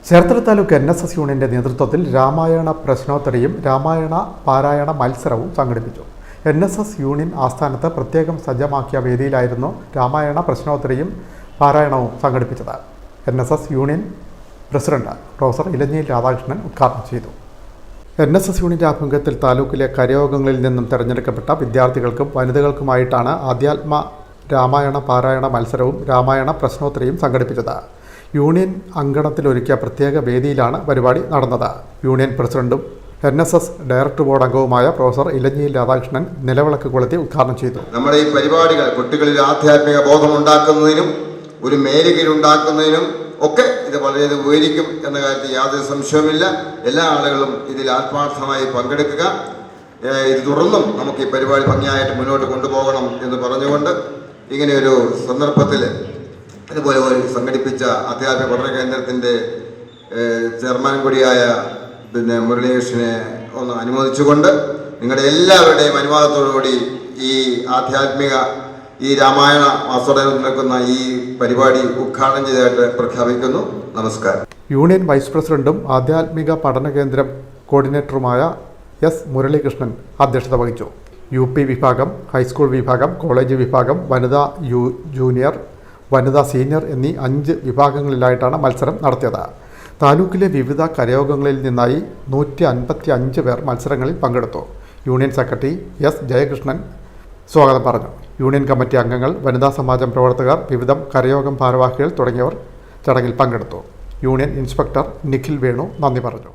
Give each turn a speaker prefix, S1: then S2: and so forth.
S1: Cherthala taluk NSS യൂണിയന്റെ നേതൃത്വത്തിൽ രാമായണ പ്രശ്നോത്തരിയും രാമായണ പാരായണ മത്സരവും സംഘടിപ്പിച്ചു. NSS യൂണിയൻ ആസ്ഥാനത്ത് പ്രത്യേകം സജ്ജമാക്കിയ വേദിയിലായിരുന്നു രാമായണ പ്രശ്നോത്തരിയും പാരായണവും സംഘടിപ്പിച്ചത്. NSS union president professor ഇലഞ്ഞിയിൽ Radhakrishnan ഉദ്ഘാടനം ചെയ്തു. NSS യൂണിയന്റെ ആഭിമുഖ്യത്തിൽ താലൂക്കിലെ കരയോഗങ്ങളിൽ നിന്നും തെരഞ്ഞെടുക്കപ്പെട്ട വിദ്യാർത്ഥികൾക്കും വനിതകൾക്കുമായിട്ടാണ് ആധ്യാത്മ രാമായണ പാരായണ മത്സരവും രാമായണ പ്രശ്നോത്തരിയും സംഘടിപ്പിച്ചത്. യൂണിയൻ അങ്കണത്തിലൊരുക്കിയ പ്രത്യേക വേദിയിലാണ് പരിപാടി നടന്നത്. യൂണിയൻ പ്രസിഡന്റും NSS ഡയറക്ടർ ബോർഡ് അംഗവുമായ പ്രൊഫസർ ഇലഞ്ഞിയിൽ രാധാകൃഷ്ണൻ നിലവിളക്ക് കൊളുത്തി ഉദ്ഘാടനം ചെയ്തു.
S2: നമ്മുടെ ഈ പരിപാടികൾ കുട്ടികളിൽ ആധ്യാത്മിക ബോധം ഉണ്ടാക്കുന്നതിനും ഒരു മേലുകീഴുണ്ടാക്കുന്നതിനും ഒക്കെ ഇത് വളരെ ഉപകരിക്കും എന്ന കാര്യത്തിൽ യാതൊരു സംശയവുമില്ല. എല്ലാ ആളുകളും ഇതിൽ ആത്മാർത്ഥമായി പങ്കെടുക്കുക. ഇത് തുടർന്നും നമുക്ക് ഈ പരിപാടി ഭംഗിയായിട്ട് മുന്നോട്ട് കൊണ്ടുപോകണം എന്ന് പറഞ്ഞുകൊണ്ട് ഇങ്ങനെയൊരു സന്ദർഭത്തിൽ അതുപോലെ സംഘടിപ്പിച്ച അധ്യാത്മിക പഠന കേന്ദ്രത്തിൻ്റെ ചെയർമാൻ കൂടിയായ മുരളീകൃഷ്ണനെ ഒന്ന് അനുമോദിച്ചുകൊണ്ട് നിങ്ങളുടെ എല്ലാവരുടെയും അനുവാദത്തോടുകൂടി ഈ ആധ്യാത്മിക ഈ രാമായണ മാസോടനുബന്ധിച്ച് നടക്കുന്ന ഈ പരിപാടി ഉദ്ഘാടനം ചെയ്തതായിട്ട് പ്രഖ്യാപിക്കുന്നു. നമസ്കാരം.
S1: യൂണിയൻ വൈസ് പ്രസിഡന്റും ആധ്യാത്മിക പഠന കേന്ദ്രം കോർഡിനേറ്ററുമായ S. മുരളീകൃഷ്ണൻ അധ്യക്ഷത വഹിച്ചു. UP വിഭാഗം, ഹൈസ്കൂൾ വിഭാഗം, കോളേജ് വിഭാഗം, വനിതാ ജൂനിയർ, വനിതാ സീനിയർ എന്നീ 5 വിഭാഗങ്ങളിലായിട്ടാണ് മത്സരം നടത്തിയത്. താലൂക്കിലെ വിവിധ കരയോഗങ്ങളിൽ നിന്നായി 155 പേർ മത്സരങ്ങളിൽ പങ്കെടുത്തു. Union secretary S. ജയകൃഷ്ണൻ സ്വാഗതം പറഞ്ഞു. യൂണിയൻ കമ്മിറ്റി അംഗങ്ങൾ, വനിതാ സമാജം പ്രവർത്തകർ, വിവിധ കരയോഗം ഭാരവാഹികൾ തുടങ്ങിയവർ ചടങ്ങിൽ പങ്കെടുത്തു. യൂണിയൻ ഇൻസ്പെക്ടർ നിഖിൽ വേണു നന്ദി പറഞ്ഞു.